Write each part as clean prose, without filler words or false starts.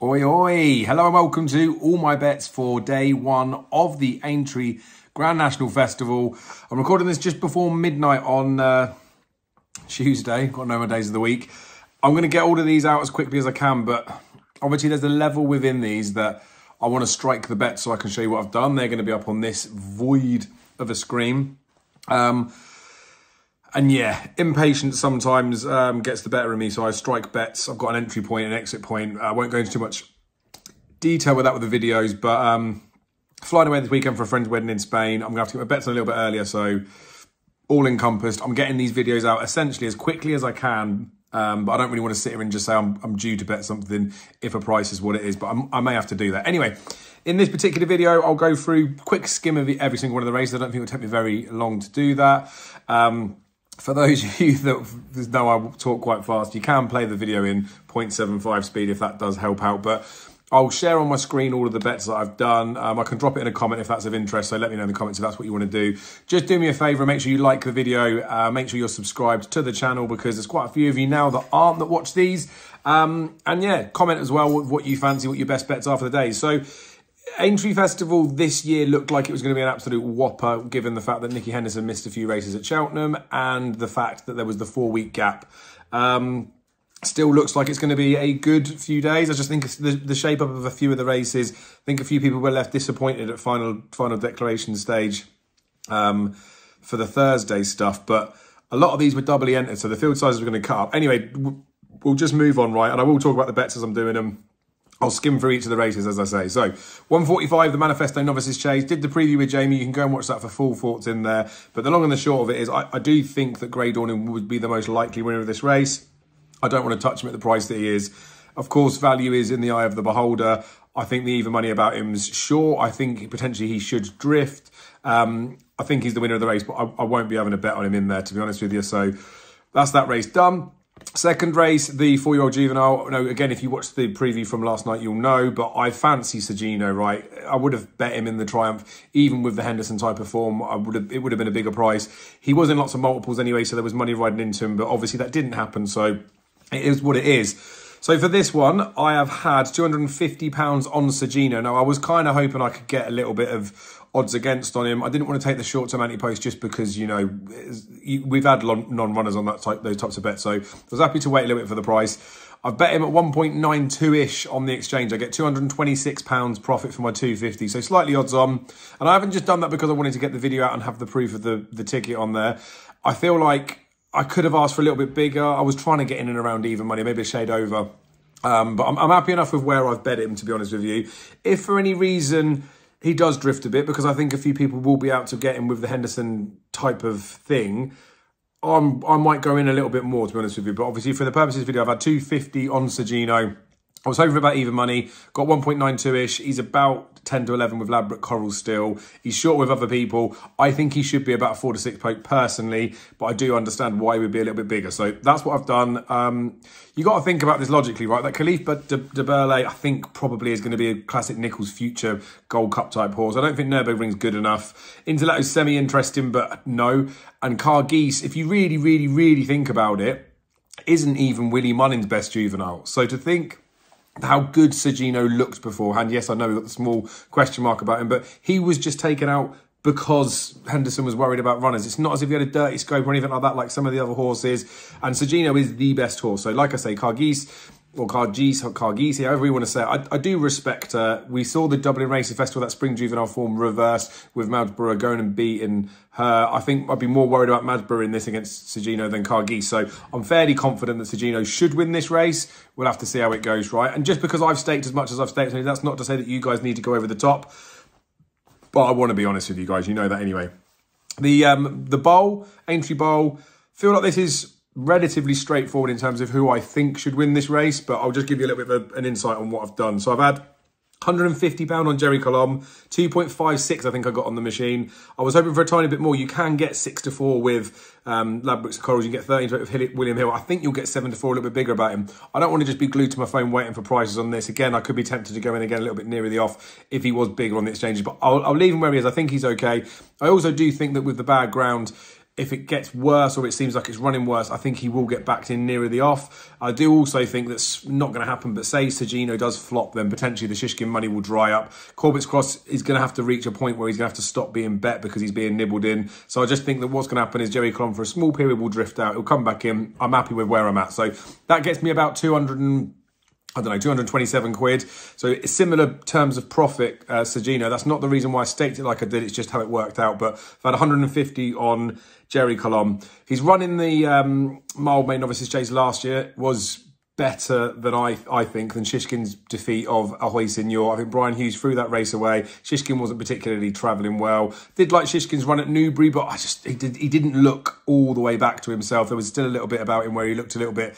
Oi, oi. Hello and welcome to all my bets for day one of the Aintree Grand National Festival. I'm recording this just before midnight on Tuesday. Got no more days of the week. I'm going to get all of these out as quickly as I can, but obviously there's a level within these that I want to strike the bet so I can show you what I've done. They're going to be up on this void of a screen. And yeah, impatience sometimes gets the better of me, so I strike bets. I've got an entry point, an exit point. I won't go into too much detail with that with the videos, but flying away this weekend for a friend's wedding in Spain. I'm going to have to get my bets a little bit earlier, so all encompassed. I'm getting these videos out essentially as quickly as I can, but I don't really want to sit here and just say I'm due to bet something if a price is what it is, but I may have to do that. Anyway, in this particular video, I'll go through quick skim of every single one of the races. I don't think it'll take me very long to do that. For those of you that know I talk quite fast, you can play the video in 0.75 speed if that does help out. But I'll share on my screen all of the bets that I've done. I can drop it in a comment if that's of interest. So let me know in the comments if that's what you want to do. Just do me a favour, make sure you like the video. Make sure you're subscribed to the channel because there's quite a few of you now that aren't that watch these. And yeah, comment as well what you fancy, what your best bets are for the day. So Aintree Festival this year looked like it was going to be an absolute whopper, given the fact that Nicky Henderson missed a few races at Cheltenham and the fact that there was the 4-week gap. Still looks like it's going to be a good few days. I just think the shape up of a few of the races. I think a few people were left disappointed at final declaration stage for the Thursday stuff, but a lot of these were doubly entered, so the field sizes were going to cut up. Anyway, we'll just move on, right? And I will talk about the bets as I'm doing them. I'll skim through each of the races, as I say. So, 145, the Manifesto Novices Chase. Did the preview with Jamie. You can go and watch that for full thoughts in there. But the long and the short of it is, I do think that Grey Dawning would be the most likely winner of this race. I don't want to touch him at the price that he is. Of course, value is in the eye of the beholder. I think the even money about him is sure. I think potentially he should drift. I think he's the winner of the race, but I won't be having a bet on him in there, to be honest with you. So, that's that race done. Second race, the 4-year-old juvenile. No, again, if you watched the preview from last night, you'll know, but I fancy Sergino, right? I would have bet him in the Triumph, even with the Henderson type of form. It would have been a bigger price. He was in lots of multiples anyway, so there was money riding into him, but obviously that didn't happen, so it is what it is. So for this one, I have had £250 on Sergino. Now, I was kind of hoping I could get a little bit of odds against on him. I didn't want to take the short-term anti-post just because, you know, we've had non-runners on those types of bets. So I was happy to wait a little bit for the price. I've bet him at 1.92-ish on the exchange. I get £226 profit for my 250, so slightly odds on. And I haven't just done that because I wanted to get the video out and have the proof of the ticket on there. I feel like I could have asked for a little bit bigger. I was trying to get in and around even money, maybe a shade over. But I'm happy enough with where I've bet him, to be honest with you. If for any reason he does drift a bit, because I think a few people will be out to get him with the Henderson type of thing, I might go in a little bit more, to be honest with you. But obviously, for the purposes of the video, I've had 250 on Sergino. I was hoping for about even money, got 1.92-ish. He's about 10 to 11 with Ladbroke Coral still. He's short with other people. I think he should be about 4 to 6 poke personally, but I do understand why he would be a little bit bigger. So that's what I've done. You got to think about this logically, right? That Khalif de Burle, I think, probably is going to be a classic Nichols future Gold Cup type horse. I don't think Nürburgring's good enough. Interletto's semi-interesting, but no. And Cargeese, if you really, really, really think about it, isn't even Willie Mullins' best juvenile. So to think how good Sergino looked beforehand. Yes, I know we've got the small question mark about him, but he was just taken out because Henderson was worried about runners. It's not as if he had a dirty scope or anything like that, like some of the other horses. And Sergino is the best horse. So like I say, Cargeese, however you want to say it, I do respect her. We saw the Dublin Racing Festival, that spring juvenile form reversed with Madsborough going and beating her. I think I'd be more worried about Madsborough in this against Sergino than Cargeese. So I'm fairly confident that Sergino should win this race. We'll have to see how it goes, right? And just because I've staked as much as I've staked, that's not to say that you guys need to go over the top. But I want to be honest with you guys. You know that anyway. The bowl, Aintree Bowl, feel like this is relatively straightforward in terms of who I think should win this race, but I'll just give you a little bit of an insight on what I've done. So I've had £150 on Jerry Colomb, 2.56 I think I got on the machine. I was hoping for a tiny bit more. You can get 6 to 4 with Ladbrokes and Corals. You can get 13 to 8 with William Hill. I think you'll get 7 to 4, a little bit bigger about him. I don't want to just be glued to my phone waiting for prices on this. Again, I could be tempted to go in again a little bit nearer the off if he was bigger on the exchanges, but I'll leave him where he is. I think he's okay. I also do think that with the bad ground, If it gets worse or it seems like it's running worse, I think he will get backed in nearer the off. I do also think that's not going to happen, but say Sergino does flop, then potentially the Shishkin money will dry up. Corbett's Cross is going to have to reach a point where he's going to have to stop being bet because he's being nibbled in. So I just think that what's going to happen is Jerry Colombe for a small period will drift out. He'll come back in. I'm happy with where I'm at. So that gets me about 227 quid. So similar terms of profit, Sergino. That's not the reason why I staked it like I did. It's just how it worked out. But I've had 150 on Jerry Colombe. He's running the mild main novices chase last year. Was better than I think than Shishkin's defeat of Ahoy Signor. I think Brian Hughes threw that race away. Shishkin wasn't particularly travelling well. Did like Shishkin's run at Newbury, but he didn't look all the way back to himself. There was still a little bit about him where he looked a little bit,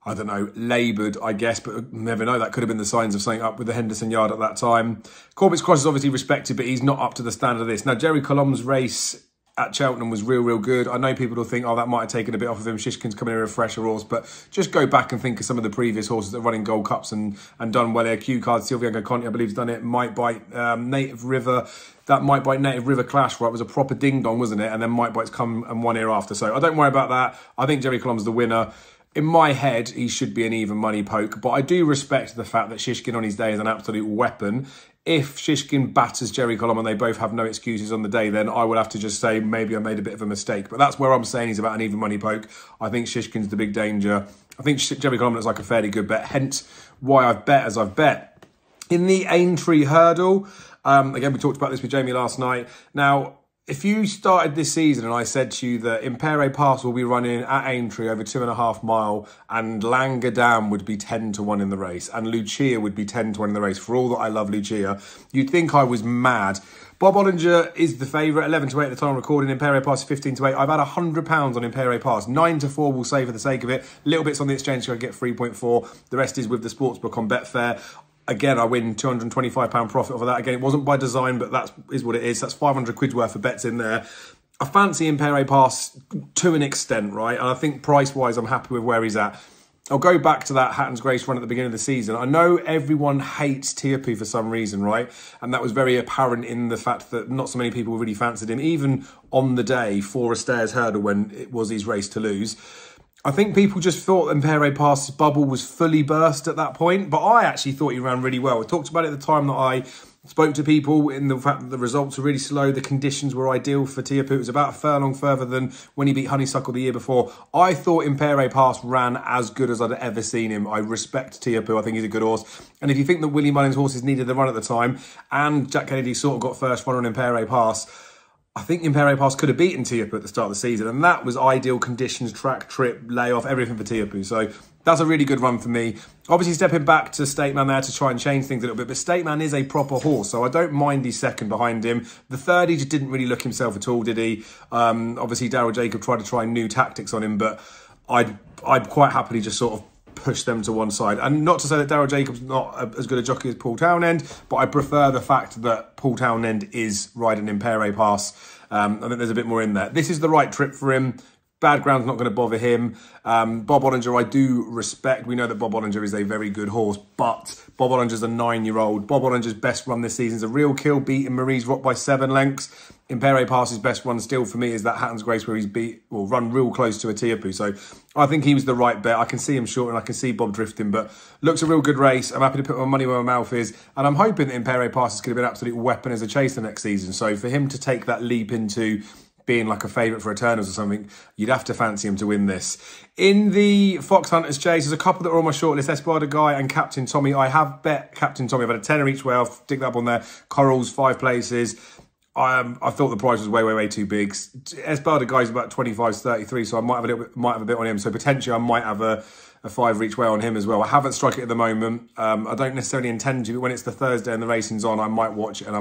I don't know, laboured, I guess, but never know. That could have been the signs of something up with the Henderson yard at that time. Corbett's Cross is obviously respected, but he's not up to the standard of this. Now, Jerry Colombe's race at Cheltenham was real good. I know people will think, oh, that might have taken a bit off of him. Shishkin's coming in with a fresher horse, but just go back and think of some of the previous horses that are running Gold Cups and done well here. Q Card, Silvio Conti, I believe, has done it. Might Bite, Native River. That Might Bite Native River clash, where it was a proper ding-dong, wasn't it? And then Might Bite's come and won here after. So I don't worry about that. I think Jerry Colombe's the winner. In my head, he should be an even money poke, but I do respect the fact that Shishkin on his day is an absolute weapon. If Shishkin batters Jerry Colombe and they both have no excuses on the day, then I would have to just say maybe I made a bit of a mistake. But that's where I'm saying he's about an even money poke. I think Shishkin's the big danger. I think Jerry Colombe looks like a fairly good bet, hence why I've bet as I've bet. In the Aintree hurdle, again, we talked about this with Jamie last night. Now, if you started this season and I said to you that Impere Pass will be running at Aintree over 2.5 mile and Langadam would be 10 to 1 in the race and Lucia would be 10 to 1 in the race, for all that I love Lucia, you'd think I was mad. Bob Ollinger is the favourite, 11 to 8 at the time I'm recording. Impere Pass 15 to 8. I've had £100 on Impere Pass. 9 to 4 we'll say for the sake of it. Little bits on the exchange so I get 3.4. The rest is with the sportsbook on Betfair. Again, I win £225 profit over that. Again, it wasn't by design, but that is what it is. That's 500 quid's worth of bets in there. I fancy Impere Pass to an extent, right? And I think price-wise, I'm happy with where he's at. I'll go back to that Hatton's Grace run at the beginning of the season. I know everyone hates Tiapu for some reason, right? And that was very apparent in the fact that not so many people really fancied him, even on the day for a Stairs hurdle when it was his race to lose. I think people just thought Impere Pass's bubble was fully burst at that point, but I actually thought he ran really well. I talked about it at the time that I spoke to people in the fact that the results were really slow, the conditions were ideal for Tiapu. It was about a furlong further than when he beat Honeysuckle the year before. I thought Impere Pass ran as good as I'd ever seen him. I respect Tiapu, I think he's a good horse. And if you think that Willie Mullins' horses needed the run at the time, and Jack Kennedy sort of got first run on Impere Pass, I think Impere Pass could have beaten Tiapu at the start of the season, and that was ideal conditions, track, trip, layoff, everything for Tiapu. So that's a really good run for me. Obviously stepping back to Stateman there to try and change things a little bit, but Stateman is a proper horse, so I don't mind his second behind him. The third, he just didn't really look himself at all, did he? Obviously, Daryl Jacob tried to try new tactics on him, but I'd quite happily just sort of push them to one side. And not to say that Daryl Jacobs not as good a jockey as Paul Townend, but I prefer the fact that Paul Townend is riding Impere Pass. I think there's a bit more in there. This is the right trip for him. Bad ground's not going to bother him. Bob Ollinger, I do respect. We know that Bob Ollinger is a very good horse, but Bob Ollinger's a 9-year-old. Bob Ollinger's best run this season is a real kill, beating Marie's Rock by 7 lengths. Impere Pass's best run still for me is that Hatton's Grace where he's run real close to a Tiapu. So I think he was the right bet. I can see him short and I can see Bob drifting, but looks a real good race. I'm happy to put my money where my mouth is. And I'm hoping that Impere Pass is going to be an absolute weapon as a chaser next season. So for him to take that leap into being like a favourite for Eternals or something, you'd have to fancy him to win this. In the Fox Hunters Chase, there's a couple that are on my shortlist, Espada Guy and Captain Tommy. I have bet Captain Tommy. I've had a tenner each way. I'll stick that up on there. Corals, 5 places. I thought the price was way too big. Espada Guy's about 25-33, so I might have a bit on him. So potentially I might have a 5 each way on him as well. I haven't struck it at the moment. I don't necessarily intend to, but when it's the Thursday and the racing's on, I might watch it and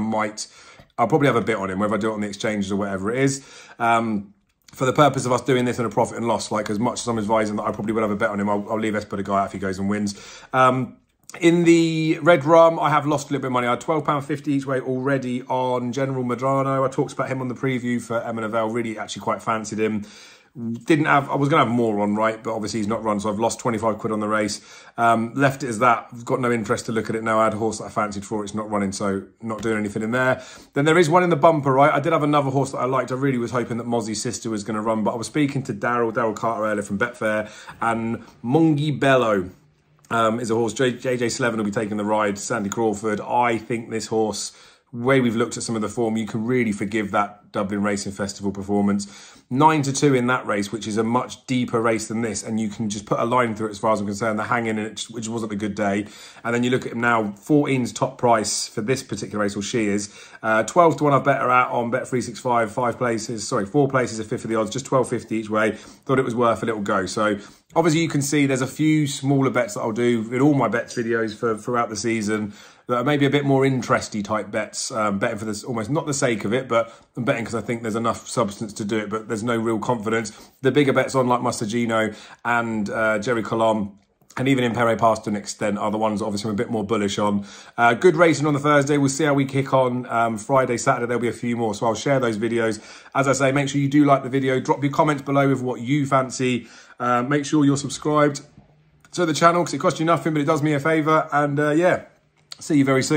I'll probably have a bit on him, whether I do it on the exchanges or whatever it is. For the purpose of us doing this in a profit and loss, like as much as I'm advising that I probably will have a bet on him, I'll leave Espada Guy out if he goes and wins. In the Red Rum, I have lost a little bit of money. I had £12.50 each way already on General Medrano. I talked about him on the preview for Emma Novell. Really actually quite fancied him. I was going to have more on, right? But obviously he's not run, so I've lost 25 quid on the race. Left it as that. I've got no interest to look at it now. I had a horse that I fancied for. It's not running, so not doing anything in there. Then there is one in the bumper, right? I did have another horse that I liked. I really was hoping that Mozzie's sister was going to run, but I was speaking to Daryl Carter earlier from Betfair, and Mungie Bello is a horse. JJ Slevin will be taking the ride. Sandy Crawford. I think this horse, way we've looked at some of the form, you can really forgive that Dublin Racing Festival performance. 9-2 in that race, which is a much deeper race than this, and you can just put a line through it as far as I'm concerned. The hanging in it, which wasn't a good day. And then you look at him now, 14's top price for this particular race, or she is. 12 to 1 I've bet her out on Bet365, 4 places a fifth of the odds, just 12.50 each way. Thought it was worth a little go. So obviously you can see there's a few smaller bets that I'll do in all my bets videos throughout the season that are maybe a bit more interesty type bets, betting for this, almost not the sake of it, but I'm betting because I think there's enough substance to do it, but there's no real confidence. The bigger bets on, like Mustagino and Jerry Colomb, and even Impere Pass to an extent, are the ones obviously I'm a bit more bullish on. Good racing on the Thursday. We'll see how we kick on. Friday, Saturday, there'll be a few more, so I'll share those videos. As I say, make sure you do like the video. Drop your comments below with what you fancy. Make sure you're subscribed to the channel because it costs you nothing, but it does me a favour. And yeah, see you very soon.